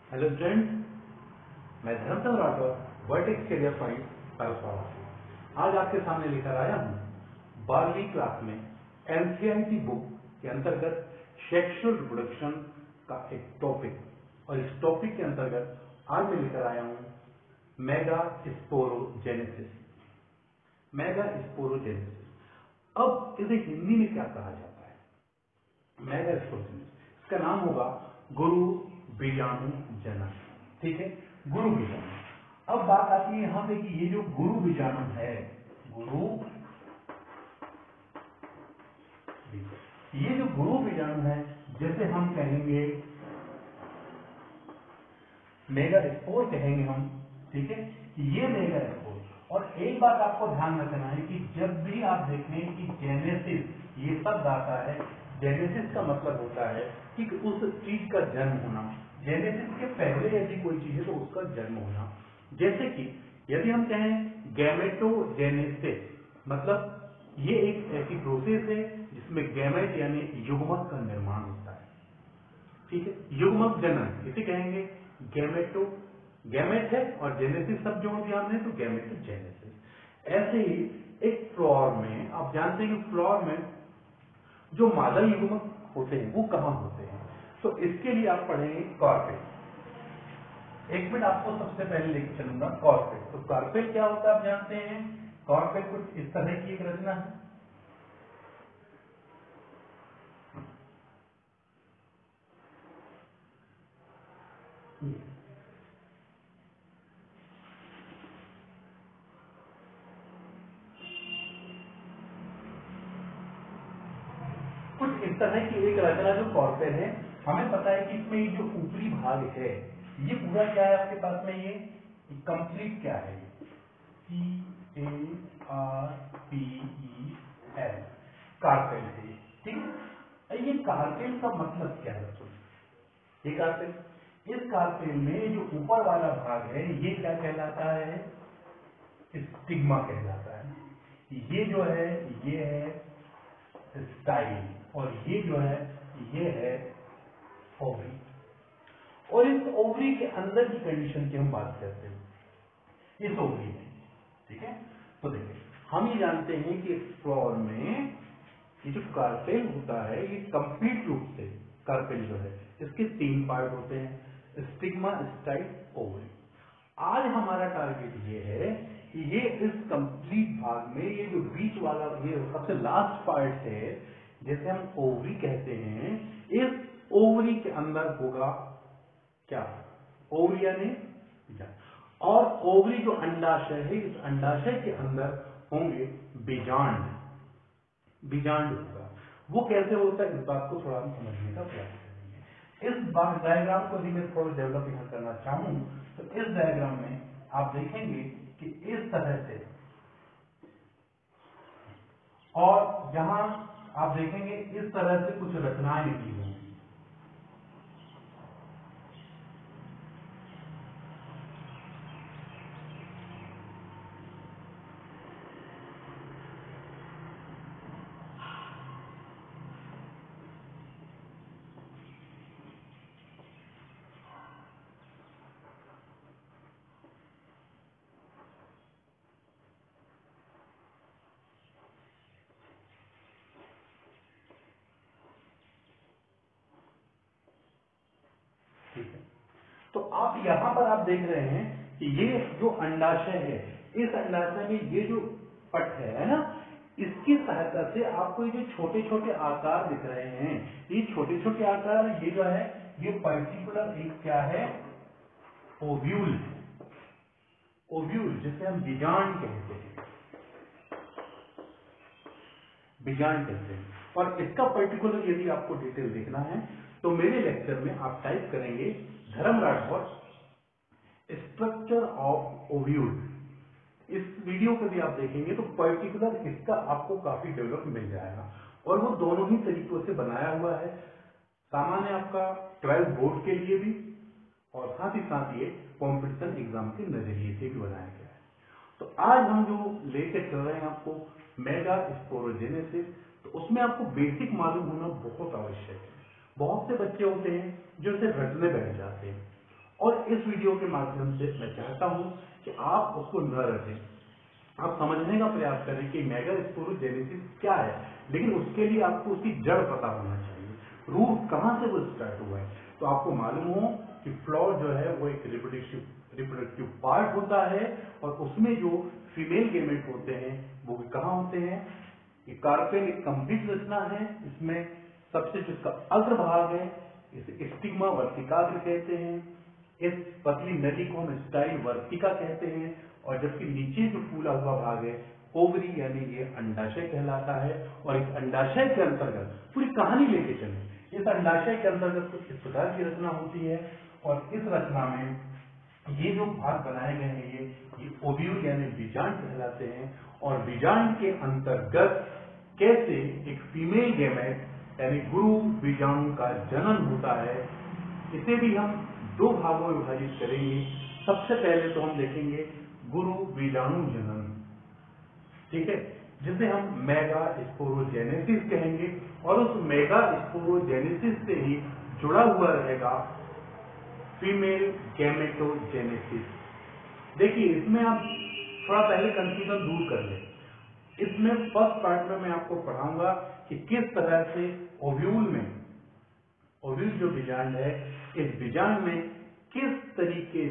Hello student, मैं Dharmchand Rathore Vertex career point Pailaswada से आज आपके सामने लेकर आया हूँ 12वीं क्लास में एनसीईआरटी बुक के अंतर्गत सेक्सुअल रिप्रोडक्शन का एक टॉपिक और इस टॉपिक के अंतर्गत आज मैं लेकर आया हूँ मेगा स्पोरोजेनेसिस। मेगा स्पोरोजेनेसिस अब इसे हिंदी में क्या कहा जाता है? मेगा स्पोरोजेनेसिस, इसका नाम होगा गुरु बीजाणु जनन। ठीक है, गुरु बीजाणु। अब बात आती है यहां पे कि ये जो गुरु बीजाणु है, ये जो गुरु बीजाणु है, जैसे हम कहेंगे मेगा स्पोर कहेंगे हम। ठीक है, ये मेगा स्पोर। और एक बात आपको ध्यान रखना है कि जब भी आप देखें कि जेनेसिस ये शब्द आता है, जेनेसिस का मतलब होता है कि उस चीज का जन्म होना। जेनेसिस के पहले यदि कोई चीज है तो उसका जन्म होना। जैसे कि यदि हम कहें गैमेटोजेनेसिस, मतलब ये एक ऐसी प्रोसेस है जिसमें गैमेट यानी युग्मक का निर्माण होता है। ठीक है, युग्मक जनन इसे कहेंगे गैमेटो। गैमेट है और जेनेसिस शब्द जो ध्यान दें तो गैमेटोजेनेसिस। ऐसे ही एक फ्लोर में आप जानते हैं कि फ्लोर में जो मादा युग्मक होते हैं वो कहां होते हैं, तो इसके लिए आप पढ़ेंगे कार्पेल। एक मिनट आपको सबसे पहले लेकर चलूंगा कार्पेल। तो कार्पेल क्या होता है आप जानते हैं? कार्पेल कुछ इस तरह की एक रचना है। कुछ इस तरह की एक रचना जो कॉर्पेल है, हमें पता है कि इसमें ये जो ऊपरी भाग है ये पूरा क्या है आपके पास में, ये कंप्लीट क्या है, CARPEL कार्पेल है। ठीक, ये कार्पेल का मतलब क्या है? ये कार्पेल, इस कार्पेल में जो ऊपर वाला भाग है ये क्या कहलाता है? स्टिग्मा कहलाता है। ये जो है ये है स्टाइल, और ये जो है ये है ओवरी। और इस ओवरी के अंदर की कंडीशन की हम बात करते हैं, इस ओवरी में। ठीक है, तो देखिए हम ये जानते हैं कि फ्लोर में ये जो कार्पेल होता है ये कंप्लीट रूप से कार्पेल जो है इसके 3 पार्ट होते हैं, स्टिग्मा, स्टाइल, ओवरी। आज हमारा टारगेट ये है कि ये इस कंप्लीट भाग में ये जो बीच वाला ये सबसे लास्ट पार्ट है जैसे हम ओवरी कहते हैं, इस ओवरी के अंदर होगा क्या? ओवरी यानी बीजाणु। और ओवरी जो अंडाशय है, इस अंडाशय के अंदर होंगे बीजांड। बीजांड होगा। वो कैसे होता है इस बात को थोड़ा हम समझने का प्रयास करेंगे। इस बात डायग्राम को भी मैं थोड़ा डेवलप यहाँ करना चाहूँ तो इस डायग्राम में आप देखेंगे कि इस तरह से, और जहां आप देखेंगे इस तरह से कुछ रचनाएं निकली हुई हैं। ठीक है, तो आप यहां पर आप देख रहे हैं कि ये जो अंडाशय है, इस अंडाशय में ये जो पट है ना, इसकी सहायता से आपको ये जो छोटे छोटे आकार दिख रहे हैं, ये छोटे छोटे आकार, ये जो है ये पर्टिकुलर एक क्या है, ओव्यूल है। ओव्यूल जिसे हम बीजांड कहते हैं, बीजांड कहते हैं। और इसका पर्टिकुलर यदि आपको डिटेल देखना है तो मेरे लेक्चर में आप टाइप करेंगे धर्म राठौर स्ट्रक्चर ऑफ ओव्यूल। इस वीडियो को भी आप देखेंगे तो पर्टिकुलर इसका आपको काफी डेवलप मिल जाएगा। और वो दोनों ही तरीकों से बनाया हुआ है, सामान्य आपका 12th बोर्ड के लिए भी और साथ ही साथ ये कॉम्पिटिशन एग्जाम के नजरिए से भी बनाया गया है। तो आज हम जो लेके चल रहे हैं आपको मेगा स्पोरोजेनेसिस, तो उसमें आपको बेसिक मालूम होना बहुत आवश्यक है। बहुत से बच्चे होते हैं जो इसे रटने बैठ जाते हैं और इस वीडियो के माध्यम से मैं चाहता हूं कि आप उसको न रखें, आप समझने का प्रयास करें कि मेगास्पोरोजेनेसिस क्या है, लेकिन उसके लिए आपको उसकी जड़ पता होना चाहिए, रूट कहां से वो स्टार्ट हुआ है। तो आपको मालूम हो कि फ्लोर जो है वो एक रिप्रोडक्टिव पार्ट होता है, और उसमें जो फीमेल गेमेट होते हैं वो भी कहाँ होते हैं। ये कार्पेल एक कंप्लीट रचना है, इसमें सबसे जो इसका अग्रभाग है इसे स्टिग्मा वर्टिकाग्र कहते हैं, इस पतली नली को हम स्टाइल वर्तिका कहते हैं, और जबकि नीचे जो फूला हुआ भाग है ओवरी यानी ये अंडाशय कहलाता है। और इस अंडाशय के अंतर्गत पूरी कहानी लेके चले, इस अंडाशय के अंतर्गत कुछ इस प्रकार की रचना होती है, और इस रचना में ये जो भाग बनाए गए हैं ये ओव्यूल यानी बीजांड कहलाते हैं। और बीजांड के अंतर्गत कैसे एक फीमेल गैमेट यानी गुरु बीजाणु का जनन होता है, इसे भी हम दो भागों में विभाजित करेंगे। सबसे पहले तो हम देखेंगे गुरु बीजाणु जनन, ठीक है, जिसे हम मेगा स्पोरोजेनेसिस कहेंगे, और उस मेगा स्पोरोजेनेसिस से ही जुड़ा हुआ रहेगा फीमेल गैमेटोजेनेसिस। देखिए इसमें आप थोड़ा पहले कंफ्यूजन दूर कर लें। इसमें फर्स्ट पार्ट में मैं आपको पढ़ाऊंगा कि किस तरह से ओव्यूल जो बीजांड है, इस बीजांड में किस तरीके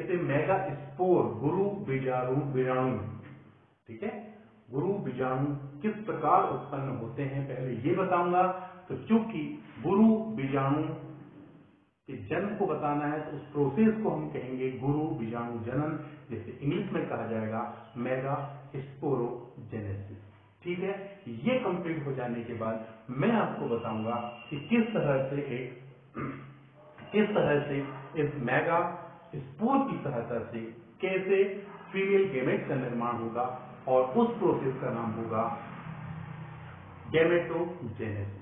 से मेगा स्पोर गुरु बीजाणु, ठीक है, गुरु बीजाणु किस प्रकार उत्पन्न होते हैं पहले ये बताऊंगा। तो चूंकि गुरु बीजाणु के जन्म को बताना है तो उस प्रोसेस को हम कहेंगे गुरु बीजाणु जनन, जिसे इंग्लिश में कहा जाएगा मेगा स्पोरोजेनेसिस, ठीक है। ये कंप्लीट हो जाने के बाद मैं आपको बताऊंगा कि किस तरह से इस मेगा स्पोर की सहायता से कैसे फीमेल गैमेट का निर्माण होगा, और उस प्रोसेस का नाम होगा गैमेटोजेनेसिस,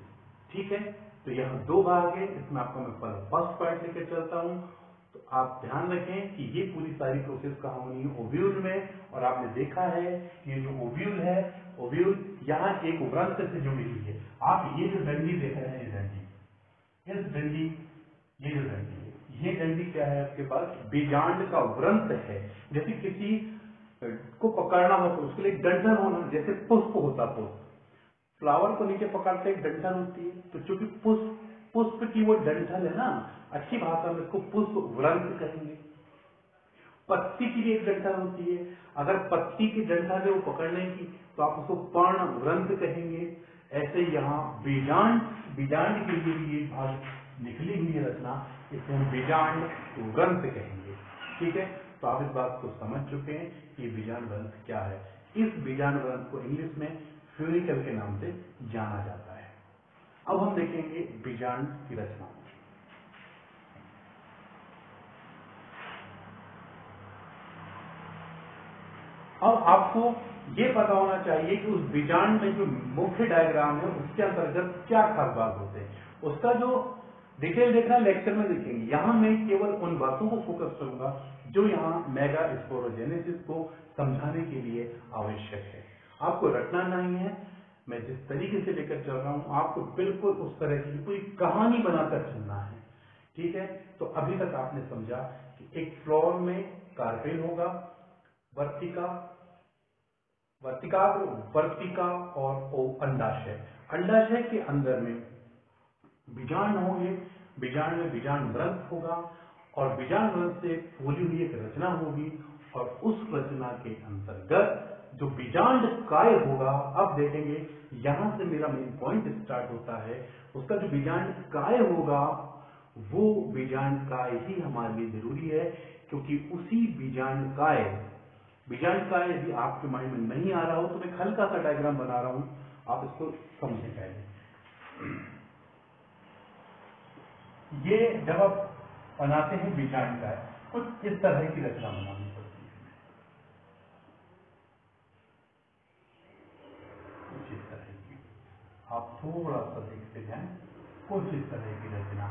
ठीक है। तो यहाँ दो भाग है, इसमें आपको मैं फर्स्ट पार्ट लेकर चलता हूँ। तो आप ध्यान रखें कि ये पूरी सारी प्रोसेस कहाँ होनी है, ओव्यूल में। और आपने देखा है कि ये जो ओव्यूल है, ओव्यूल यहाँ एक व्रंत से जुड़ी हुई है। आप ये जो डंडी देख रहे हैं, ये डंडी क्या है आपके पास, बीजांड का व्रंत है। जैसे किसी को पकड़ना हो तो उसके लिए डंठल होना, जैसे पुष्प होता, फ्लावर को नीचे पकड़ते एक डंठल होती है, तो चूंकि पुष्प की वो डंठल है ना, अच्छी भाषा में इसको पुष्प व्रंत कहेंगे। पत्ती की भी एक डंठल होती है, अगर पत्ती की डंठल है वो पकड़ने की तो आप उसको पर्ण व्रंत कहेंगे। ऐसे यहाँ बीजांड के लिए भी ये भाग निकली हुई है रचना, इसे हम बीजांड व्रंत कहेंगे, ठीक है। तो आप इस बात को समझ चुके हैं कि बीजांड व्रंत क्या है। इस बीजांड व्रंत को इंग्लिश में फ्यूनिकल के नाम से जाना जाता है। अब हम देखेंगे बीजांड की रचना। अब आपको ये पता होना चाहिए कि उस बीजांड में जो मुख्य डायग्राम है उसके अंतर्गत क्या खास बात होते हैं, उसका जो डिटेल देखना लेक्चर में देखेंगे। यहाँ मैं केवल उन बातों को फोकस करूंगा जो यहाँ मेगा स्पोरोजेनेसिस को समझाने के लिए आवश्यक है। आपको रटना नहीं है, मैं जिस तरीके से लेकर चल रहा हूं आपको बिल्कुल उस तरह की कोई कहानी बनाकर चलना है, ठीक है। तो अभी तक आपने समझा कि एक फ्लोर में कार्पेल होगा, वर्तिका और अंडाशय के अंदर में बीजांड होंगे, बीजांड में बीजांड व्रंत होगा, और बीजांड व्रंत से फूली हुई एक रचना होगी, और उस रचना के अंतर्गत जो बीजांड काय होगा, अब देखेंगे यहां से मेरा मेन पॉइंट स्टार्ट होता है। उसका जो बीजांड काय होगा वो बीजांड काय ही हमारे लिए जरूरी है, क्योंकि उसी बीजांड काय यदि आपके माइंड में नहीं आ रहा हो तो मैं हल्का सा डायग्राम बना रहा हूं, आप इसको समझें पहले। ये जब आप बनाते हैं बीजांड काय, कुछ इस तरह की रचना बनानी पड़ती है, कुछ इस तरह की। आप थोड़ा सा देखते जाएं, कुछ इस तरह की रचना,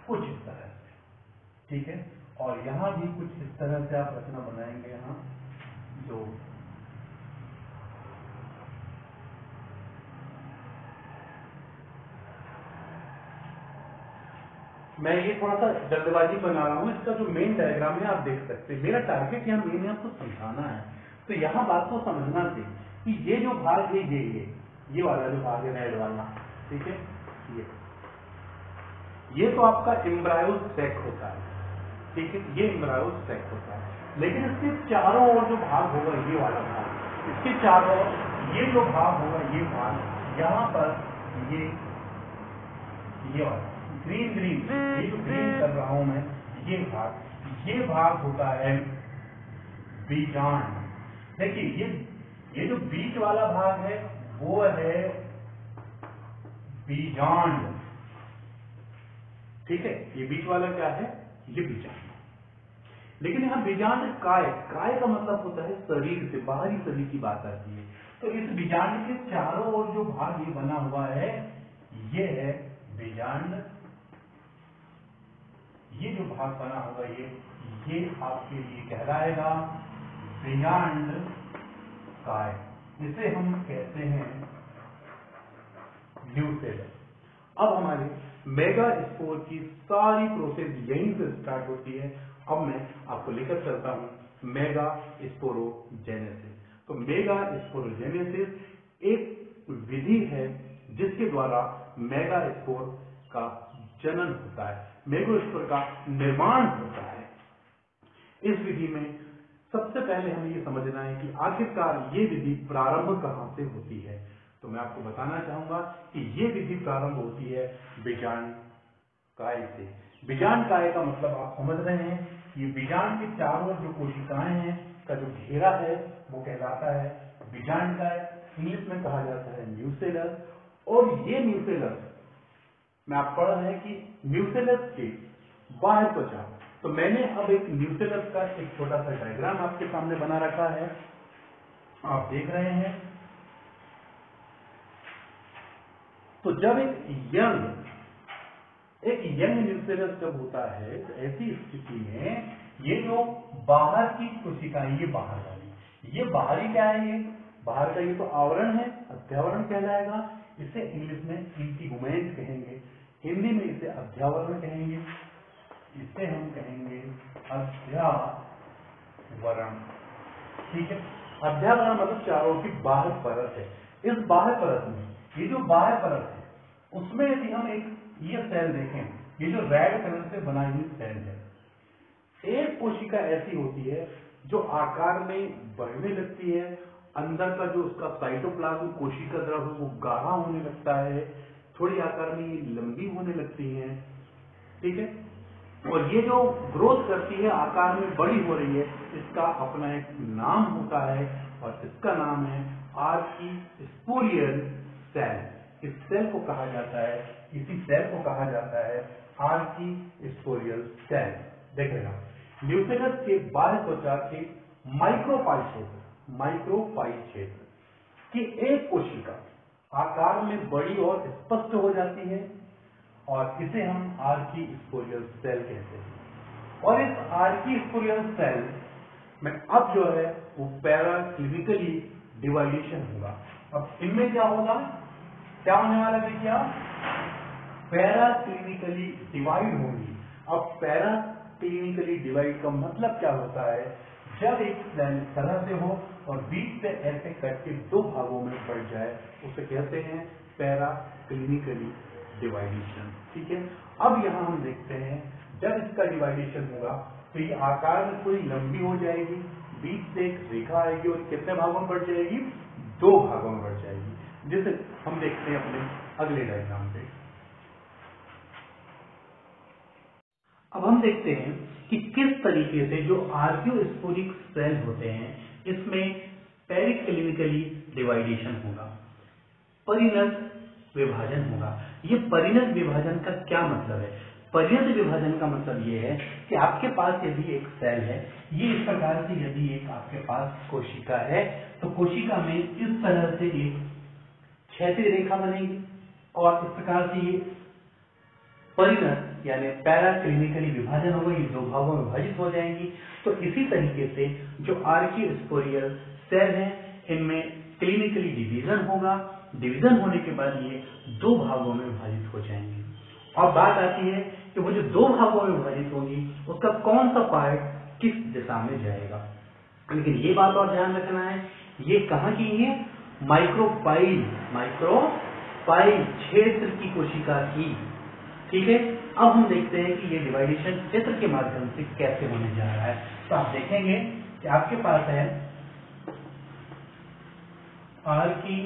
कुछ इस तरह से, ठीक है। और यहां भी कुछ इस तरह से आप रचना बनाएंगे। यहां जो मैं ये थोड़ा सा जल्दबाजी बना रहा हूँ, इसका जो मेन डायग्राम है आप देख सकते हैं। मेरा टारगेट यहाँ मेन आपको समझाना है, तो यहाँ बात को समझना थी कि ये जो भाग है ये वाला जो भाग है रेड वाला, ठीक है, ये तो आपका एम्ब्रायो सैक होता है, ठीक है, ये एम्ब्रायो सैक होता है। लेकिन इसके चारों ओर जो भाग होगा ये वाला भाग, इसके चारों ओर ये जो भाग होगा ये भाग, यहाँ पर ये वाला ग्रीन ये जो ग्रीन कर रहा हूं मैं, ये भाग होता है बीजांड। देखिए ये जो बीच वाला भाग है वो है बीजांड, ठीक है, ये बीच वाला क्या है, ये बीजांड। लेकिन यहाँ बीजांड काय का मतलब होता है शरीर से, बाहरी शरीर की बात आती है। तो इस बीजांड के चारों ओर जो भाग ये बना हुआ है ये है बीजांड। ये जो भाग बना होगा ये आपके लिए कहलाएगा बीजांड काय। इसे हम कहते हैं न्यूसेलस। अब हमारे मेगा स्पोर की सारी प्रोसेस यहीं से स्टार्ट होती है। अब मैं आपको लेकर चलता हूं मेगा स्पोरोजेनेसिस। तो मेगा स्पोरोजेनेसिस एक विधि है जिसके द्वारा मेगा स्पोर का जनन होता है, मेगा स्पोर का निर्माण होता है। इस विधि में सबसे पहले हमें ये समझना है कि आखिरकार ये विधि प्रारंभ कहां से होती है। तो मैं आपको बताना चाहूंगा कि ये विधि प्रारंभ होती है बीजांड काय से। बीजांड काय का मतलब आप समझ रहे हैं, ये बीजांड के चारों ओर जो कोशिकाएं हैं का जो घेरा है वो कहलाता है बीजांड काय। इंग्लिश में कहा जाता है न्यूसेलस। और ये न्यूसेलस में आप पढ़ रहे हैं कि न्यूसेलस के बाहर त्वचा। तो मैंने अब एक न्यूसेलस का एक छोटा सा डायग्राम आपके सामने बना रखा है, आप देख रहे हैं। तो जब एक यंग न्यूसेलस जब होता है तो ऐसी स्थिति में ये जो बाहर की कोशिकाएं, ये बाहर वाली, ये बाहरी क्या है, ये बाहर का ये तो आवरण है, अध्यावरण कहलाएगा। इसे इंग्लिश में इंटीगुमेंट कहेंगे, हिंदी में इसे अध्यावरण कहेंगे, इसे हम कहेंगे अध्यावरण, ठीक है। अध्यावरण मतलब चारों की बाहर परत है। इस बाहर परत में ये जो बाहर परत है उसमें यदि हम एक ये सेल देखें, ये जो रेड कलर से बनाई हुई सेल है, एक कोशिका ऐसी होती है जो आकार में बढ़ने लगती है, अंदर का जो उसका साइटोप्लाज्म कोशिका द्रव है वो गाढ़ा होने लगता है, थोड़ी आकार में ये लंबी होने लगती है, ठीक है। और ये जो ग्रोथ करती है, आकार में बड़ी हो रही है, इसका अपना एक नाम होता है और इसका नाम है आर्कीस्पोरियल सेल। इस सेल को कहा जाता है, इसी सेल को कहा जाता है आर्कीस्पोरियल सेल। देखिएगा न्यूसेलस के बाह्य त्वचा के माइक्रोपाई क्षेत्र की एक कोशिका आकार में बड़ी और स्पष्ट हो जाती है और इसे हम आर्कीस्पोरियल सेल कहते हैं। और इस आर्कीस्पोरियल सेल में अब जो है वो पैराक्लिनिकली डिवाइडेशन होगा। अब इनमें क्या होगा, क्या होने वाला, देखिए आप, पैराक्लिनिकली डिवाइड होगी। अब पैराक्लिनिकली डिवाइड का मतलब क्या होता है, जब एक सेल इस तरह से हो और बीच से ऐसे करके दो भागों में बढ़ जाए उसे कहते हैं पैराक्लिनिकली डिवाइडेशन, ठीक है। अब यहाँ हम देखते हैं जब इसका डिवाइडेशन होगा तो ये आकार में थोड़ी लंबी हो जाएगी, बीच से एक रेखा आएगी और कितने भागों में बढ़ जाएगी, दो भागों में बढ़ जाएगी, जिसे हम देखते हैं अपने अगले डायग्राम पे। अब हम देखते हैं कि किस तरीके से जो आर्कियोस्पोरिक सेल होते हैं इसमें पेरिक्लिनिकली डिवाइडेशन होगा, परिणत विभाजन होगा। ये परिणत विभाजन का क्या मतलब है? परिणत विभाजन का मतलब ये है कि आपके पास यदि एक सेल है, ये इस प्रकार से यदि एक आपके पास कोशिका है तो कोशिका में इस तरह से एक क्षैतिज रेखा बनेगी और इस प्रकार से ये परिणत यानी पैराक्लिनिकली विभाजन होगा, ये दो भागों में विभाजित हो जाएंगी। तो इसी तरीके से जो आर्कियोस्पोरियल सेल है इनमें क्लिनिकली डिवीजन होगा, डिवीजन होने के बाद ये दो भागों में विभाजित हो जाएंगे और बात आती है कि वो जो दो भागों में विभाजित होगी उसका कौन सा पार्ट किस दिशा में जाएगा। लेकिन ये बात और ध्यान रखना है, ये कहाँ की है, माइक्रोपाइल क्षेत्र की कोशिका की। ठीक है, अब हम देखते हैं कि ये डिवाइडेशन क्षेत्र के माध्यम से कैसे होने जा रहा है। तो आप देखेंगे कि आपके पास है आर्की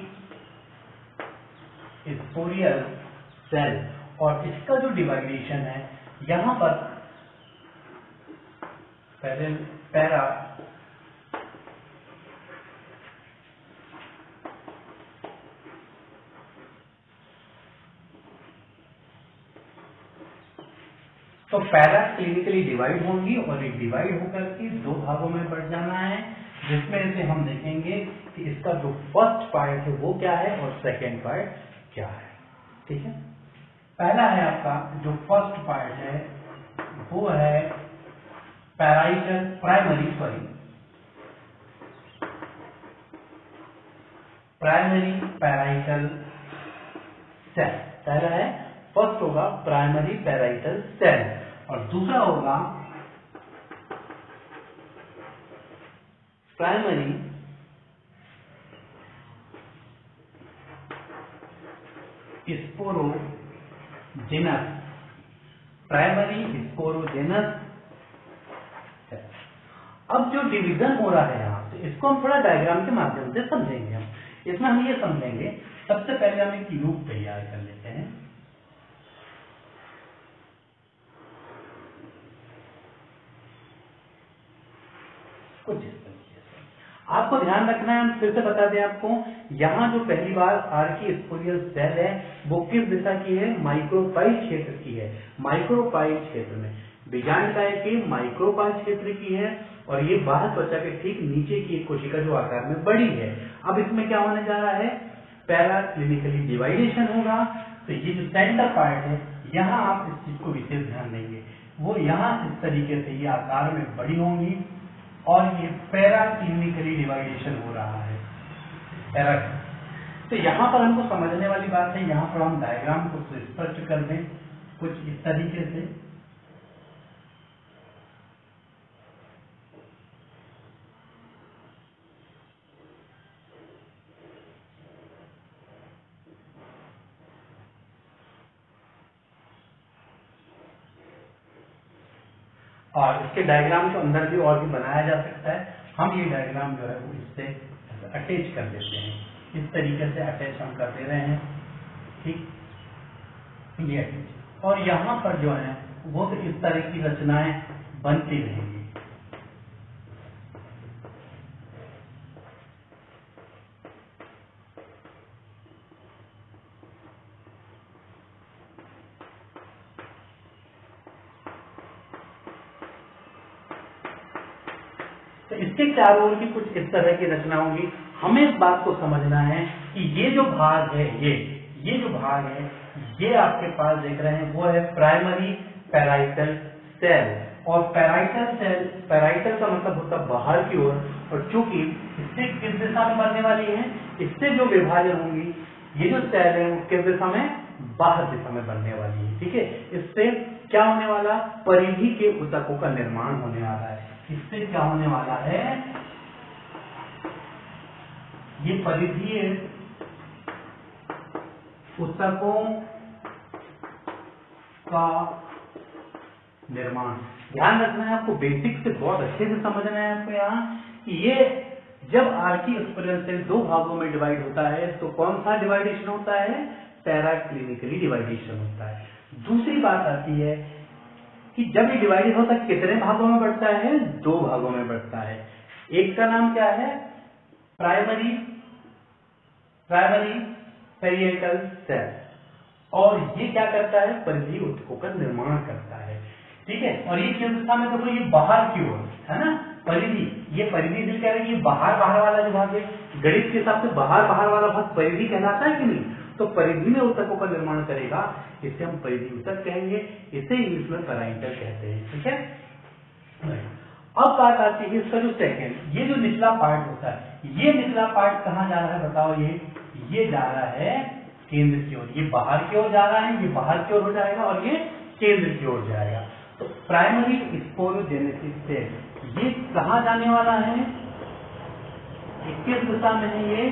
स्पोरियल सेल और इसका जो डिवाइडेशन है यहां पर पैरा तो पैरा क्लिनिकली डिवाइड होंगी और एक डिवाइड होकर के दो भागों में बढ़ जाना है, जिसमें से हम देखेंगे कि इसका जो फर्स्ट पार्ट है वो क्या है और सेकंड पार्ट क्या है। ठीक है, पहला है आपका जो फर्स्ट पार्ट है वो है प्राइमरी पैराइटल सेल। पहला है, फर्स्ट होगा प्राइमरी पैराइटल सेल और दूसरा होगा प्राइमरी स्पोरोजेनस। अब जो डिवीजन हो रहा है यहाँ से, इसको हम थोड़ा डायग्राम के माध्यम से समझेंगे। इसमें हम ये समझेंगे, सबसे पहले हम एक लूप तैयार कर लेते हैं। कुछ इस तरीके से आपको ध्यान रखना है। हम फिर से बता दें आपको, यहाँ जो पहली बार आर्की स्पोरियल सेल है वो किस दिशा की है, माइक्रोपाइल क्षेत्र की है। माइक्रोपाइल क्षेत्र में बीजांडकाय के माइक्रोपाइल क्षेत्र की है और ये बाह्य त्वचा के ठीक नीचे की एक कोशिका जो आकार में बड़ी है। अब इसमें क्या होने जा रहा है, पैरा क्लिनिकली डिवाइडेशन होगा। तो ये जो सेंटर पार्ट है यहाँ आप इस चीज को विशेष ध्यान देंगे, वो यहाँ इस तरीके से ये आकार में बड़ी होंगी और ये पैरा क्लिनिकली डिवाइडेशन हो रहा है पैरा। तो यहाँ पर हमको समझने वाली बात है, यहाँ पर हम डायग्राम को स्पष्ट कर दें कुछ इस तरीके से। और इसके डायग्राम को अंदर भी और भी बनाया जा सकता है। हम ये डायग्राम जो है वो इससे अटैच कर देते हैं, इस तरीके से अटैच हम कर दे रहे हैं। ठीक, ये अटैच, और यहाँ पर जो है वो तो इस तरह की रचनाएं बनती रहेंगी। तो इसके चारों ओर की कुछ इस तरह की रचना होगी। हमें इस बात को समझना है कि ये जो भाग है, ये जो भाग है, ये आपके पास देख रहे हैं वो है प्राइमरी पैराइटल सेल। और पैराइटल का मतलब होता है बाहर की ओर, और चूंकि इससे किस दिशा में बनने वाली है, इससे जो विभाजन होंगी, ये जो सेल है वो किस दिशा में, बाहर दिशा में बनने वाली है। ठीक है, इससे क्या होने वाला, परिधि के ऊतकों का निर्माण होने वाला है। इससे क्या होने वाला है, ये परिधीय ऊतकों का निर्माण। ध्यान रखना है आपको, बेसिक से बहुत अच्छे से समझना है आपको यहाँ कि ये जब आर्की स्पोरियल सेल दो भागों में डिवाइड होता है तो कौन सा डिवाइडेशन होता है, पैरा क्लिनिकली डिवाइडेशन होता है। दूसरी बात आती है कि जब ये डिवाइडेड होता है कितने भागों में बढ़ता है, दो भागों में बढ़ता है। एक का नाम क्या है, प्राइमरी पैराइटल सेल, और ये क्या करता है, परिधीय ऊतकों का निर्माण करता है। ठीक है, और ये किस दिशा में, देखो ये बाहर की ओर है ना, परिधि, ये परिधि दिल कह रहे हैं, ये बाहर वाला जो भाग है, गणित के हिसाब से बाहर वाला भाग परिधि कहलाता है कि नहीं। तो परिधि में ऊतकों का निर्माण करेगा, इसे हम परिधि ऊतक कहेंगे, इसे इंग्लिश में पैराइटल कहते हैं। ठीक है, अब बात आती है इसका जो सेकंड, ये जो निचला पार्ट होता है, ये निचला पार्ट कहाँ जा रहा है बताओ, ये जा रहा है केंद्र की ओर। ये बाहर की ओर जा रहा है, ये बाहर की ओर हो जाएगा और ये केंद्र की ओर जाएगा। तो प्राइमरी स्पोरोजेनेसिस से ये कहाँ जाने वाला है, किस दिशा में है ये,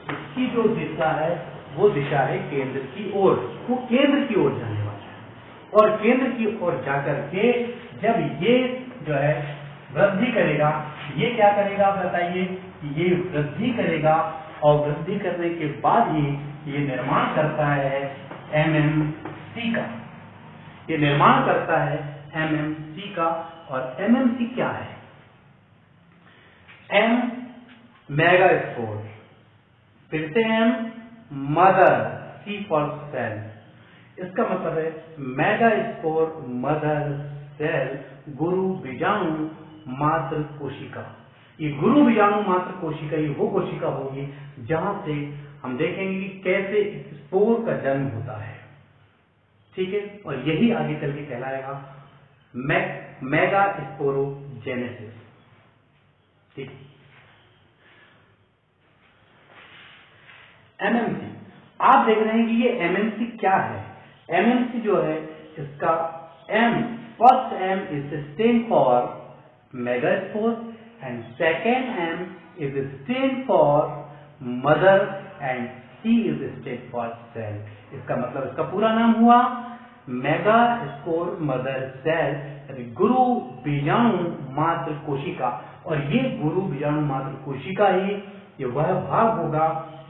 इसकी जो दिशा है वो दिशा है केंद्र की ओर, वो केंद्र की ओर जाने वाला है। और केंद्र की ओर जाकर के जब ये जो है वृद्धि करेगा, ये क्या करेगा बताइए, ये वृद्धि करेगा और वृद्धि करने के बाद ही ये निर्माण करता है एमएमसी का, ये निर्माण करता है एमएमसी का। और एमएमसी क्या है, एम मेगास्पोर, फिर से M mother, C for cell, इसका मतलब है मेगास्पोर मदर सेल गुरु बीजाणु मात्र कोशिका। ये गुरु बीजाणु मात्र कोशिका ये वो कोशिका होगी जहां से हम देखेंगे कि कैसे स्पोर का जन्म होता है, ठीक है। और यही आगे चल के कहलाएगा मेगा स्पोरोजेनेसिस, ठीक। एमएमसी, आप देख रहे हैं कि ये एमएमसी क्या है। एमएमसी जो है इसका M, first M is stand for megaspore and second M is stand for mother and C is stand for cell. इसका मतलब इसका पूरा नाम हुआ मेगास्पोर मदर सेल, गुरु बीजाणु मात्र कोशिका। और ये गुरु बीजाणु मात्र कोशिका ही ये वह भाग होगा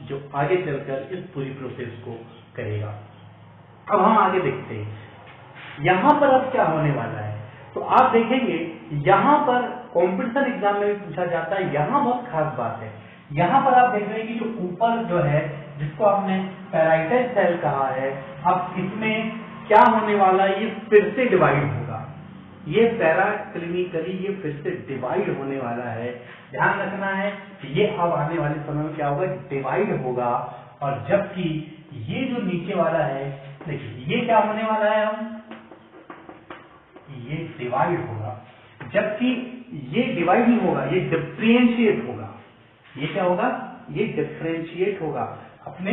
जो आगे चलकर इस पूरी प्रोसेस को करेगा। अब हम आगे देखते हैं यहां पर अब क्या होने वाला है। तो आप देखेंगे यहां पर कॉम्पिटिशन एग्जाम में भी पूछा जाता है, यहां बहुत खास बात है। यहां पर आप देख रहे हैं कि जो ऊपर जो है जिसको आपने पैराइटस सेल कहा है, अब इसमें क्या होने वाला है, ये फिर से डिवाइड होगा, ये पैराक्लिनिकली ये फिर से डिवाइड होने वाला है। ध्यान रखना है कि ये अब आने वाले समय में क्या होगा, डिवाइड होगा। और जबकि ये जो नीचे वाला है, देखिए ये क्या होने वाला है, हम ये डिवाइड होगा, जबकि ये डिवाइड नहीं होगा, ये डिफरेंशिएट होगा। ये क्या होगा, ये डिफरेंशिएट होगा, अपने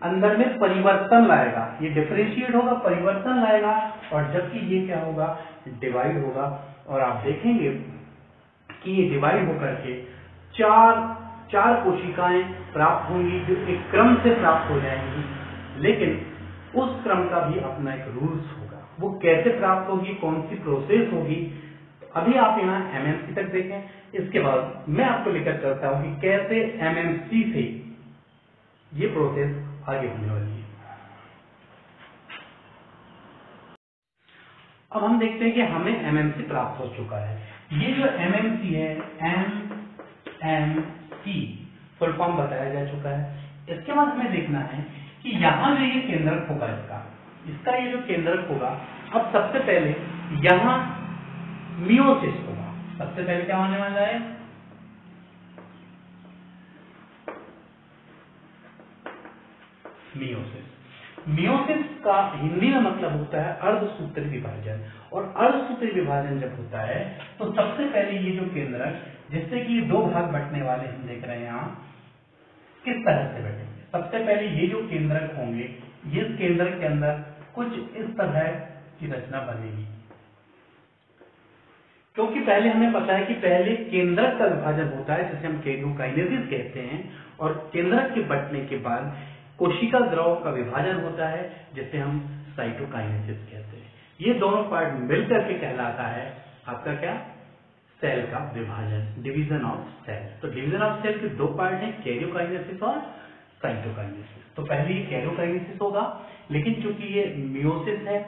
अंदर में परिवर्तन लाएगा। ये डिफरेंशिएट होगा, परिवर्तन लाएगा। और जबकि ये क्या होगा, डिवाइड होगा। और आप देखेंगे कि ये डिवाइड होकर के चार कोशिकाएं प्राप्त होंगी जो एक क्रम से प्राप्त हो जाएंगी, लेकिन उस क्रम का भी अपना एक रूल्स होगा। वो कैसे प्राप्त होगी, कौन सी प्रोसेस होगी, अभी आप यहाँ एमएमसी तक देखें, इसके बाद मैं आपको लेकर चलता हूं कि कैसे एमएमसी से ये प्रोसेस आगे होने वाली है। अब हम देखते हैं कि हमें एमएमसी प्राप्त हो चुका है। ये जो एमएमसी है, एमएमसी फुल फॉर्म बताया जा चुका है। इसके बाद हमें देखना है कि यहाँ जो ये केंद्रक होगा इसका ये जो केंद्रक होगा, अब सबसे पहले यहाँ मियोसिस होगा। सबसे पहले क्या होने वाला है, मियोसिस। मियोसिस का हिंदी में मतलब होता है अर्धसूत्री विभाजन। और अर्धसूत्री विभाजन जब होता है तो सबसे पहले ये जो केंद्रक, जिससे कि दो भाग बंटने वाले हम देख रहे हैं यहाँ, किस तरह से बटेंगे। सबसे पहले ये जो केंद्रक होंगे, ये केंद्रक के अंदर कुछ इस तरह की रचना बनेगी, क्योंकि पहले हमें पता है कि पहले केंद्रक का विभाजन होता है जिसे हम कैरियोकाइनेसिस कहते हैं, और केंद्रक के बंटने के बाद कोशिका द्रव का विभाजन होता है जिसे हम साइटोकाइनेसिस कहते हैं। ये दोनों पार्ट मिलकर के कहलाता है आपका क्या, सेल का विभाजन, डिवीजन ऑफ सेल। तो डिवीजन ऑफ सेल के दो पार्ट हैं, कैरियोकाइनेसिस और साइटोकाइनेसिस। तो पहले ये कैरियोकाइनेसिस होगा, लेकिन चूंकि ये मियोसिस है,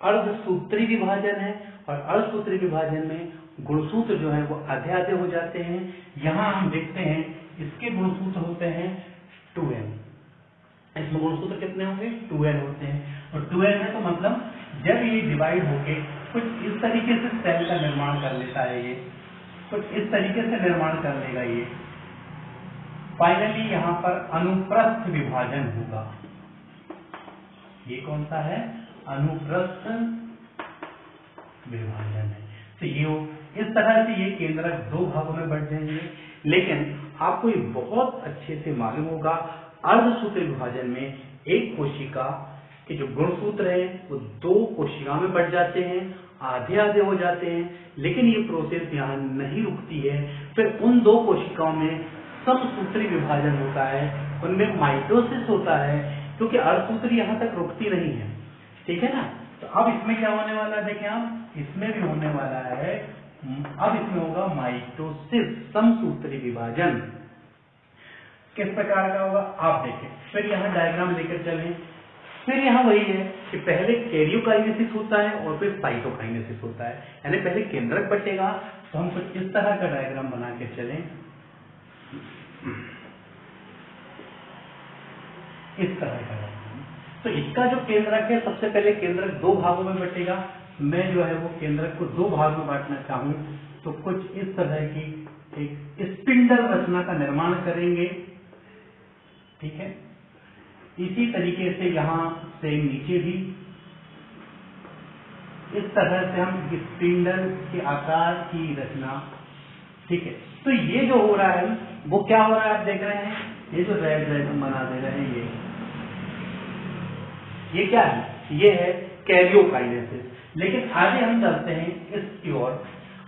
अर्धसूत्री विभाजन है, और अर्धसूत्री विभाजन में गुणसूत्र जो है वो आधे आधे हो जाते हैं। यहाँ हम देखते हैं इसके गुणसूत्र होते हैं 2n, इसमें गुणसूत्र कितने होंगे, 2n होते हैं। और 2n है तो मतलब जब ये डिवाइड होके कुछ इस तरीके से सेल का निर्माण कर लेता है, ये कुछ इस तरीके से निर्माण कर लेगा ये, फाइनली यहाँ पर अनुप्रस्थ विभाजन होगा। ये कौन सा है, अनुप्रस्थ विभाजन है। तो ये इस तरह से ये केंद्रक दो भागों में बढ़ जाएंगे। लेकिन आपको ये बहुत अच्छे से मालूम होगा, अर्धसूत्री विभाजन में एक कोशिका के जो गुणसूत्र है वो 2 कोशिकाओं में बढ़ जाते हैं, आधे आधे हो जाते हैं, लेकिन ये प्रोसेस यहाँ नहीं रुकती है। फिर उन 2 कोशिकाओं में समसूत्री विभाजन होता है, उनमें माइटोसिस होता है, क्योंकि अर्धसूत्री यहाँ तक रुकती नहीं है, ठीक है ना। तो अब इसमें क्या होने वाला है, देखें आप, इसमें भी होने वाला है, अब इसमें होगा माइटोसिस, समसूत्री विभाजन। किस प्रकार का होगा आप देखें, फिर यहाँ डायग्राम लेकर चलें। फिर यहाँ वही है कि पहले कैरियोकाइनेसिस होता है और फिर साइटोकाइनेसिस होता है, यानी पहले केंद्रक बटेगा। तो हम कुछ इस तरह का डायग्राम बना के चलें, इस तरह का। तो इसका जो केंद्रक है, सबसे पहले केंद्रक 2 भागों में बटेगा। मैं जो है वो केंद्रक को 2 भाग में बांटना चाहूं तो कुछ इस तरह की एक स्पिंडल रचना का निर्माण करेंगे, ठीक है। इसी तरीके से यहां से नीचे भी इस तरह से हम स्पिंडल के आकार की रचना, ठीक है। तो ये जो हो रहा है वो क्या हो रहा है, आप देख रहे हैं, ये जो रेड रेड हम बना दे रहे हैं, ये क्या है, ये है कैरियोकाइनेसिस। लेकिन आगे हम चलते हैं इसकी ओर।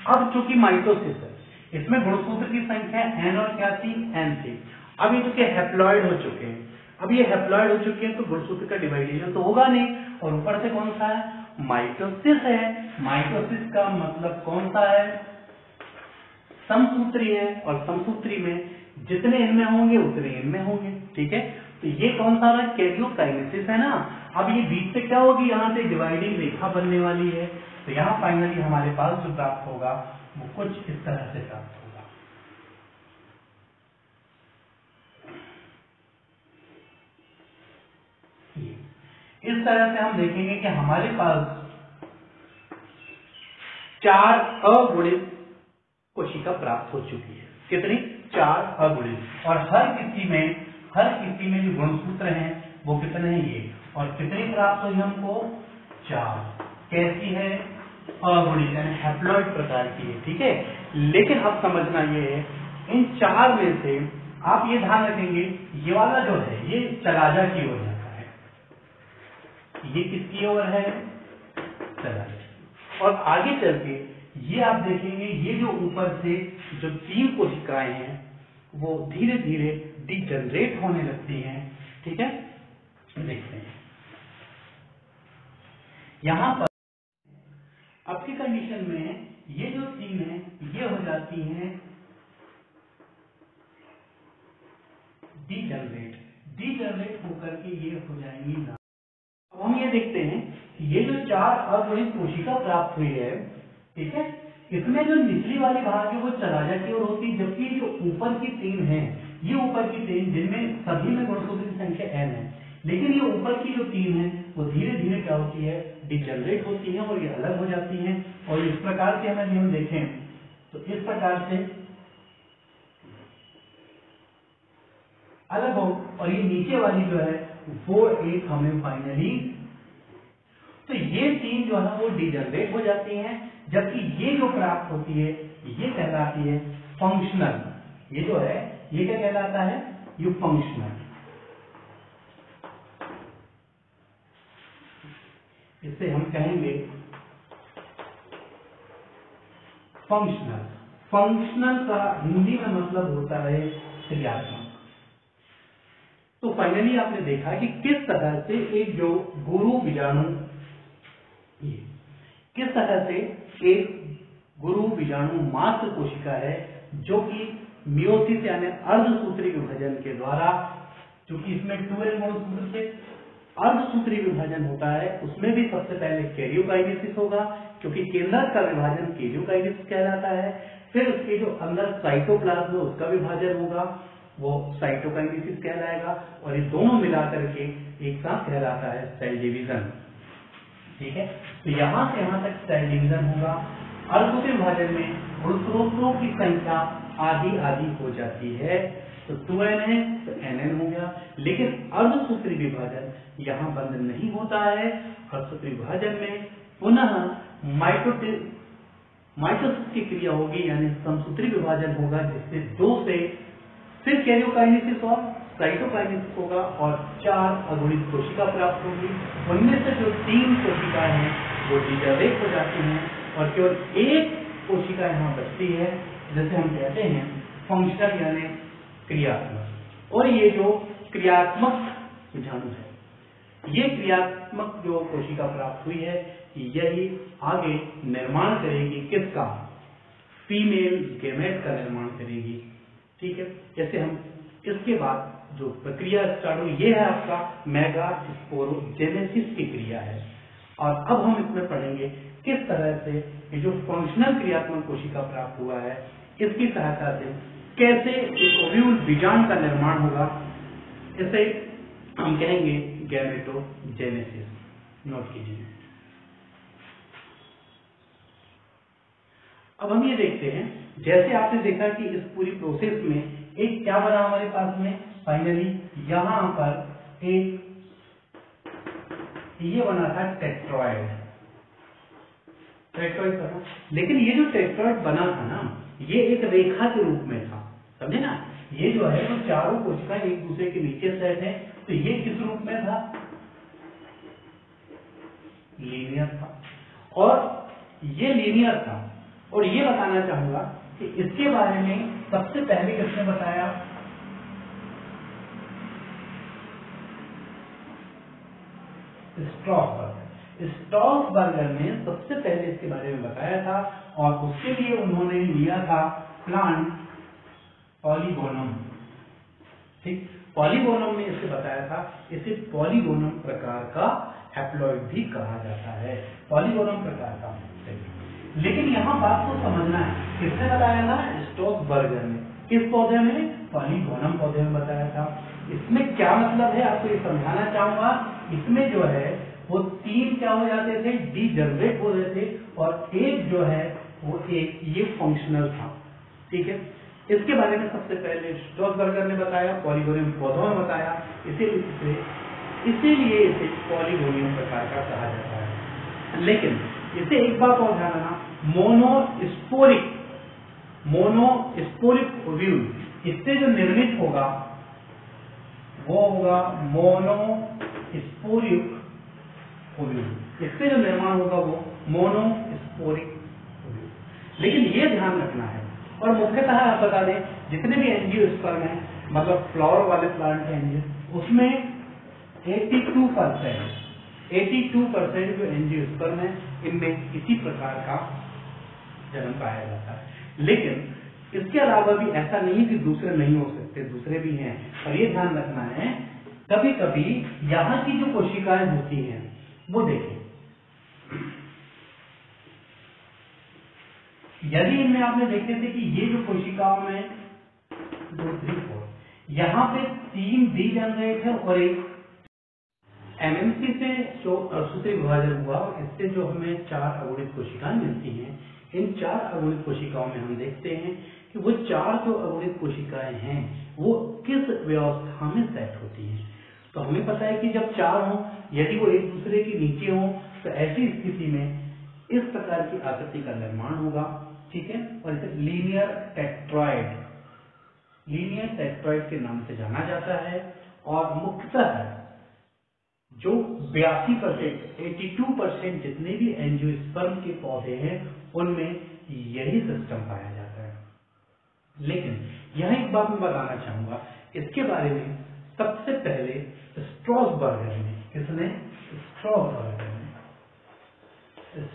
अब चूंकि माइटोसिस है, इसमें गुणसूत्र की संख्या n और क्या थी, n थी। अब ये चूंकि हैप्लॉइड हो चुके हैं, अब ये हैप्लॉइड हो चुके हैं तो गुणसूत्र का डिवाइडेशन तो होगा नहीं, और ऊपर से कौन सा है, माइटोसिस है। माइटोसिस का मतलब कौन सा है, समसूत्री है, और समसूत्री में जितने इनमें होंगे उतने इनमें होंगे, ठीक है। तो ये कौन सा है, कैरियोकाइनेसिस है ना। अब ये बीच से क्या होगी, यहाँ से डिवाइडिंग रेखा बनने वाली है। तो यहाँ फाइनली हमारे पास जो प्राप्त होगा वो कुछ इस तरह से प्राप्त होगा। इस तरह से हम देखेंगे कि हमारे पास 4 अगुणित कोशिका प्राप्त हो चुकी है। कितनी, 4 अगुणित। और हर किसी में जो गुणसूत्र हैं वो कितने हैं, ये, और कितनी प्राप्त हुई हमको, 4। कैसी है, अगुणित, यानी हैप्लॉइड प्रकार की है, ठीक है। लेकिन अब समझना ये है, इन 4 में से आप ये ध्यान रखेंगे, ये वाला जो है ये चलाजा की ओर जाता है, ये किसकी ओर है, चलाजा। और आगे चल के ये आप देखेंगे, ये जो ऊपर से जो 3 कोशिकाएं हैं वो धीरे धीरे डिजनरेट होने लगती हैं, ठीक है। देखते हैं यहां पर अब की कंडीशन में ये जो 3 है ये हो जाती हैं डिजनरेट होकर के ये हो जाएंगी ना। अब हम ये देखते हैं कि ये जो 4 अगुणित कोशिका प्राप्त हुई है, ठीक है, इसमें जो निचली वाली भाग है वो चलाजा की ओर होती है, जबकि जो ऊपर की 3 है, ये ऊपर की 3 जिनमें सभी में गुणसूत्र की संख्या n है, लेकिन ये ऊपर की जो 3 है वो धीरे धीरे क्या होती है, डिजनरेट होती है और ये अलग हो जाती हैं। और इस प्रकार से हम देखें तो इस प्रकार से अलग हो, और ये नीचे वाली जो है वो एक हमें फाइनली, तो ये 3 जो है वो डिजनरेट हो जाती हैं, जबकि ये जो प्राप्त होती है ये कहलाती है फंक्शनल। ये जो है ये क्या कहलाता है, ये फंक्शनल। इसे हम कहेंगे फंक्शनल। फंक्शनल का हिंदी में मतलब होता है क्रियात्मक। तो फाइनली आपने देखा कि किस तरह से एक जो गुरु बीजाणु, किस तरह से एक गुरु बीजाणु मात्र कोशिका है जो कि मियोसिस यानी अर्धसूत्री विभाजन के द्वारा, क्योंकि इसमें 2n गुणसूत्र से अर्धसूत्री विभाजन होता है, उसमें भी सबसे पहले कैरियोकाइनेसिस होगा, क्योंकि केंद्रक का विभाजन कैरियोकाइनेसिस कहलाता है। फिर उसके जो अंदर साइटोप्लाज्म है उसका विभाजन होगा, वो साइटोकाइनेसिस कहलाएगा, और ये दोनों मिलाकर के एक साथ कहलाता है सेल डिवीजन, ठीक है। तो यहां से यहां तक सेल डिवीजन होगा। अर्धसूत्री विभाजन में गुणसूत्रों की संख्या आधी आधी हो जाती है, तो 2n है तो nn हो गया। लेकिन अर्धसूत्री विभाजन यहाँ बंद नहीं होता है। अर्धसूत्री विभाजन में पुनः माइटोसिस की क्रिया होगी, यानी समसूत्री विभाजन होगा, जिससे 2 से फिर कैरियोकाइनेसिस और साइटोकाइनेसिस होगा और 4 अगुणित कोशिका प्राप्त होगी। उनमें से जो 3 कोशिकाएं हैं वो डिजर्वेट हो जाती हैं और केवल एक कोशिका यहाँ बचती है, जिसे हम कहते हैं फंक्शनल यानी क्रियात्मक। और ये जो क्रियात्मक विजाणु है, ये क्रियात्मक जो कोशिका प्राप्त हुई है, यही आगे निर्माण करेगी किसका? फीमेल गैमेट का निर्माण करेगी। ठीक है, जैसे हम इसके बाद जो प्रक्रिया स्टार्ट हुई, ये है आपका मेगास्पोरोजेनेसिस की क्रिया है। और अब हम इसमें पढ़ेंगे किस तरह से ये जो फंक्शनल क्रियात्मक कोशिका प्राप्त हुआ है, इसकी सहायता से कैसे एक ओव्यूल बीजांड का निर्माण होगा। इसे हम कहेंगे गैमेटोजेनेसिस। नोट कीजिए। अब हम ये देखते हैं, जैसे आपने देखा कि इस पूरी प्रोसेस में एक क्या बना हमारे पास में, फाइनली यहां पर एक ये बना था टेट्रॉइड बना। लेकिन ये जो टेट्रॉइड बना था ना, ये एक रेखा के रूप में था, समझे ना। ये जो है वो चारों कोशिकाएं एक दूसरे के नीचे सेट है, तो ये किस रूप में था? लीनियर था। और ये लीनियर था। और ये बताना चाहूंगा कि इसके बारे में सबसे पहले किसने बताया? स्ट्रॉसबर्गर ने सबसे पहले इसके बारे में बताया था और उसके लिए उन्होंने लिया था प्लांट पॉलीगोनम। ठीक, पॉलीगोनम में इसे बताया था, इसे पॉलीगोनम प्रकार का हैप्लॉइड भी कहा जाता है, पॉलीगोनम प्रकार का। लेकिन यहाँ बात को समझना है, किसने बताया था? स्ट्रॉसबर्गर ने। किस पौधे में? पॉलीगोनम पौधे में बताया था। इसमें क्या मतलब है आपको ये समझाना चाहूंगा। इसमें जो है वो 3 क्या हो जाते थे? डिजनरेट हो रहे थे और एक जो है वो एक ये फंक्शनल था। ठीक है, इसके बारे में सबसे पहले स्ट्रॉसबर्गर ने बताया, पॉलीगोनियम पौधों में बताया, इसीलिए इसे पॉलीगोनियम प्रकार का कहा जाता है। लेकिन इसे एक बात और ध्यान रखना, मोनोस्पोरिक ओव्यूल, इससे जो निर्मित होगा वो होगा मोनोस्पोरिक ओव्यूल। इससे जो निर्माण होगा वो मोनोस्पोरिक ओव्यूल। लेकिन ये ध्यान रखना है, और मुख्यतः आप बता दें जितने भी एंजियोस्पर्म हैं, मतलब फ्लावर वाले प्लांट के एंजियो, उसमें 82% जो एंजियोस्पर्म है, इनमें इसी प्रकार का जन्म पाया जाता है। लेकिन इसके अलावा भी ऐसा नहीं कि दूसरे नहीं हो सकते, दूसरे भी हैं। और ये ध्यान रखना है, कभी कभी यहाँ की जो कोशिकाएं होती हैं वो देखें, यदि इनमें आपने देखे थे कि ये जो कोशिकाओं में 2, 3, 4 यहाँ पे 3 डीजनरेट है और एक एमएमसी से जो सूत्री विभाजन हुआ, इससे जो हमें 4 अगुणित कोशिकाएं मिलती हैं। इन 4 अगुणित कोशिकाओं में हम देखते हैं कि वो 4 जो अगुणित कोशिकाएं हैं वो किस व्यवस्था में सेट होती हैं। तो हमें पता है कि जब 4 हों, यदि वो एक दूसरे के नीचे हों, तो ऐसी स्थिति में इस प्रकार की आकृति का निर्माण होगा। ठीक है, और इसे लीनियर टेट्रॉइड के नाम से जाना जाता है। और मुख्यतः जो 82% जितने भी एंजियोस्पर्म के पौधे हैं उनमें यही सिस्टम पाया जाता है। लेकिन यह एक बात मैं बताना चाहूंगा, इसके बारे में सबसे पहले स्ट्रॉसबर्गर ने, किसने?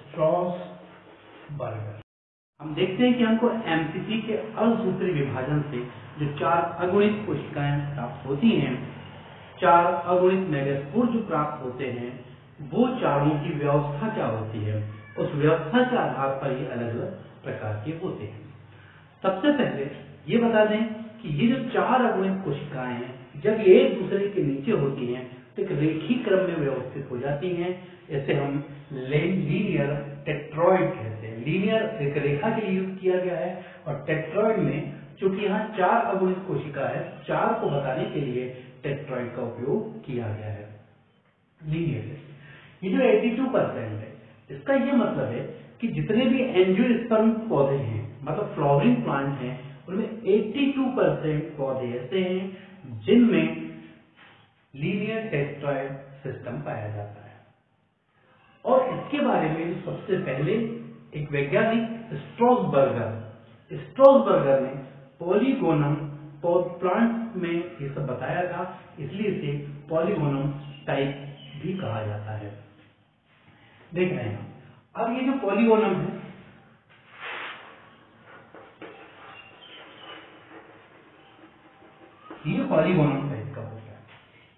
स्ट्रॉसबर्गर। हम देखते हैं कि हमको एमसीसी के असूत्री विभाजन से जो 4 अगुणित कोशिकाएं प्राप्त होती हैं, 4 अगुणित मेगास्पोर जो प्राप्त होते हैं, वो चारों की व्यवस्था क्या होती है, उस व्यवस्था के आधार पर ये अलग अलग प्रकार के होते हैं। सबसे पहले ये बता दें कि ये जो 4 अगुणित कोशिकाएं हैं, जब ये एक दूसरे के नीचे होती हैं तो एक रेखीय क्रम में व्यवस्थित हो जाती हैं। इसे हम लीनियर टेट्रॉइड कहते हैं। लीनियर एक रेखा के लिए यूज किया गया है, और टेट्रॉइड में चूंकि यहाँ 4 अगुणित कोशिका है, 4 को बताने के लिए टेट्रॉइड का उपयोग किया गया है। लीनियर ये जो 82% है, इसका ये मतलब है कि जितने भी एंजियोस्पर्म पौधे हैं, मतलब फ्लावरिंग प्लांट हैं, उनमें 82% पौधे ऐसे हैं जिनमें लीनियर टेट्राइड सिस्टम पाया जाता है। और इसके बारे में सबसे पहले एक वैज्ञानिक स्ट्रॉसबर्गर ने पॉलीगोनम प्लांट में ये सब बताया था, इसलिए इसे पॉलीगोनम टाइप भी कहा जाता है। देख रहे हैं अब ये जो पॉलीगोनम है, ये पॉलीगोनम टाइप का हो गया।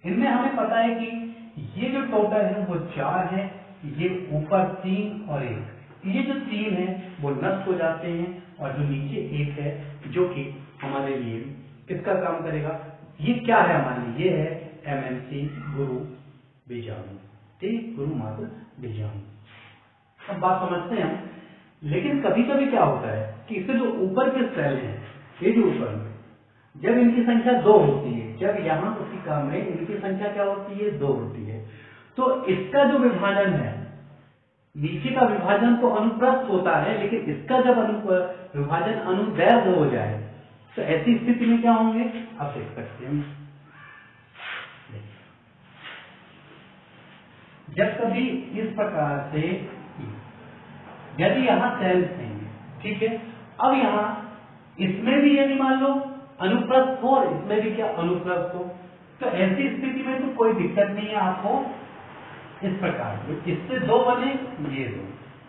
इनमें हमें पता है कि ये जो टोटल है वो 4 है, ये ऊपर 3 और 1। ये जो 3 है वो नष्ट हो जाते हैं और जो नीचे 1 है जो कि हमारे लिए किसका काम करेगा, ये क्या है हमारे लिए, ये है एमएमसी गुरु बीजाणु, ठीक, गुरु मात्र बीजाणु। अब बात समझते हैं, लेकिन कभी कभी क्या होता है कि इससे जो ऊपर के सेल हैं, ये जो ऊपर में, जब इनकी संख्या 2 होती है, जब यहाँ कोशिका में इनकी संख्या क्या होती है, 2 होती है, तो इसका जो विभाजन है, नीचे का विभाजन तो अनुप्रस्थ होता है, लेकिन इसका जब विभाजन अनुदैर्घ्य हो जाए तो ऐसी स्थिति में क्या होंगे आप देख सकते हैं। जब कभी इस प्रकार से, यदि यहाँ सेल्स हैं, ठीक है, अब यहाँ इसमें भी यदि मान लो अनुप्रस्थ हो और इसमें भी क्या अनुप्रस्थ हो, तो ऐसी स्थिति में तो कोई दिक्कत नहीं है आपको। इस प्रकार से इससे 2 बने, ये 2,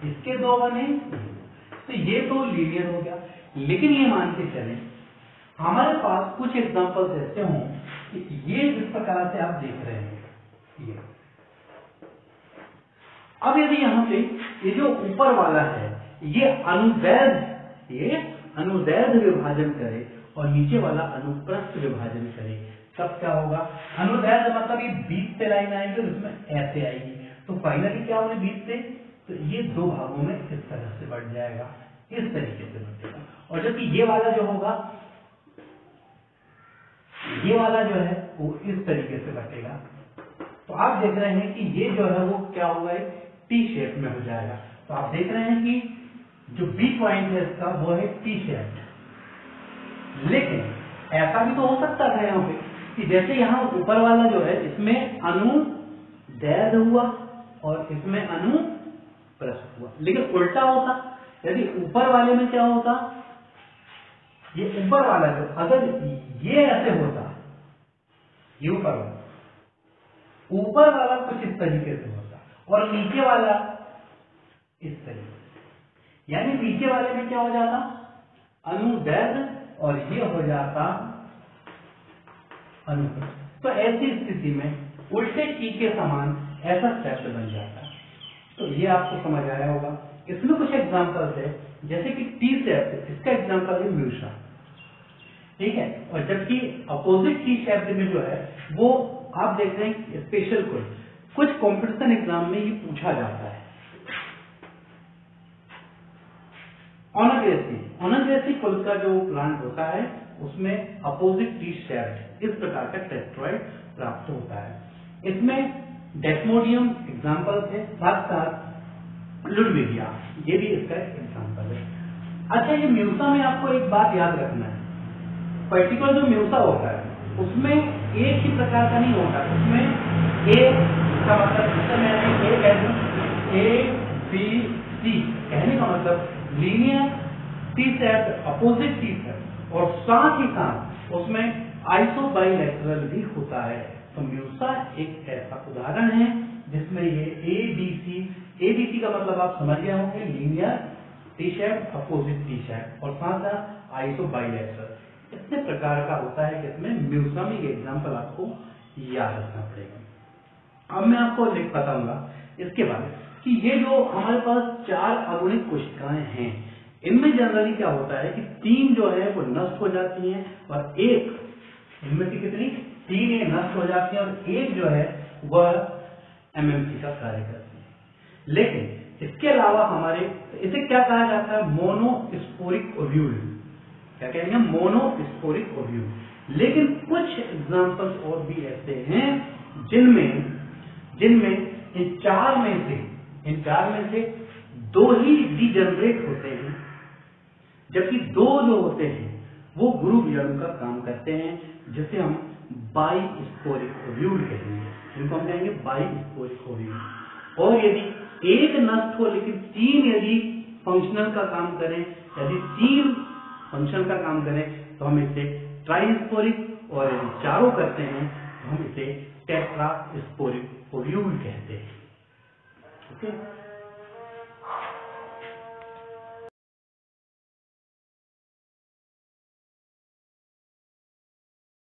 इसके 2 बने, ये 2, तो ये तो लीनियर हो गया। लेकिन ये मान के चलें हमारे पास कुछ एग्जांपल्स ऐसे हों कि ये जिस प्रकार से आप देख रहे हैं, ये अब यदि यहाँ पे ये जो ऊपर वाला है ये अनुदैर्घ्य विभाजन करे और नीचे वाला अनुप्रस्थ विभाजन करे, तब क्या होगा, अनुदैर्घ्य मतलब ये बीच से लाइन आएगी और इसमें ऐसे आएगी, तो फाइनली क्या होगा बीच से, तो ये 2 भागों में इस तरह से बढ़ जाएगा, इस तरीके से बढ़ेगा। और जबकि ये वाला जो होगा, ये वाला जो है वो इस तरीके से बटेगा। तो आप देख रहे हैं कि ये जो है वो क्या होगा, टी शेप में हो जाएगा। तो आप देख रहे हैं कि जो बी पॉइंट है इसका वो है टी शेप। लेकिन ऐसा भी तो हो सकता था यहाँ पे कि जैसे यहाँ ऊपर वाला जो है इसमें अनुदैर्घ्य हुआ और इसमें अनुप्रस्थ हुआ, लेकिन उल्टा होता, यदि ऊपर वाले में क्या होता, ये ऊपर वाला जो अगर ये ऐसे होता, ये ऊपर वाला कुछ इस तरीके से होता और नीचे वाला इस तरीके से, यानी नीचे वाले में क्या हो जाता, अनुदैर्घ्य और ये हो जाता अनुप्रस्थ। तो ऐसी स्थिति में उल्टे टी के समान ऐसा शब्द बन जाता है। तो ये आपको समझ आया होगा। इसमें कुछ एग्जांपल्स है, जैसे कि टी शब्द, इसका एग्जांपल है म्यूसा, ठीक है, और जबकि अपोजिट टी शब्द में जो है वो आप देख रहे हैं स्पेशल कुछ कंपटीशन एग्जाम में ये पूछा जाता है। ऑनग्रेसी कुल का जो प्लांट होता है उसमें अपोजिट टी शेप्ड इस प्रकार का टेट्राइड प्राप्त होता है। इसमें डेस्मोडियम एग्जांपल है, साथ साथ लुडविगिया, ये भी इसका एग्जांपल है। अच्छा, ये म्यूसा में आपको एक बात याद रखना है, पर्टिकुलर जो म्यूसा होता है उसमें एक ही प्रकार का नहीं होता, उसमें ए का मतलब ए बी सी कहने का मतलब linear T set, opposite T set, और साथ ही साथ उसमें आइसोबाइलेटरल भी होता है। तो म्यूसा एक ऐसा उदाहरण है जिसमें ये एबीसी का मतलब आप समझ गए होंगे, linear T shape, opposite T shape और साथ साथ आइसोबाइलेटरल, इतने प्रकार का होता है कि इसमें म्यूसा में ये एग्जांपल आपको याद रखना पड़ेगा। अब मैं आपको बताऊंगा इसके बारे कि ये जो हमारे पास 4 अगुणित कोशिकाएं हैं, इनमें जनरली क्या होता है कि 3 जो है वो नष्ट हो जाती हैं और एक, इनमें से कितनी, 3 नष्ट हो जाती हैं और एक जो है वह एमएमसी का कार्य करती है। लेकिन इसके अलावा हमारे, इसे क्या कहा जाता है, मोनोस्पोरिक ओव्यूल, क्या कहेंगे, मोनोस्पोरिक ओव्यूल। लेकिन कुछ एग्जांपल्स और भी ऐसे हैं जिनमें इन चार में से 2 ही डीजनरेट होते हैं, जबकि 2 जो होते हैं वो गुरु बीजाणु का काम करते हैं, जिसे हम बाइस्पोरिक ओव्यूल कहेंगे, इनको हम कहेंगे बाइस्पोरिक ओव्यूल। और यदि एक नष्ट हो लेकिन 3 यदि फंक्शनल का काम करें, यदि 3 फंक्शन का काम करें तो हम इसे ट्राइस्पोरिक, और यदि 4 करते हैं तो हम इसे टेट्रास्पोरिक ओव्यूल कहते हैं। ओके।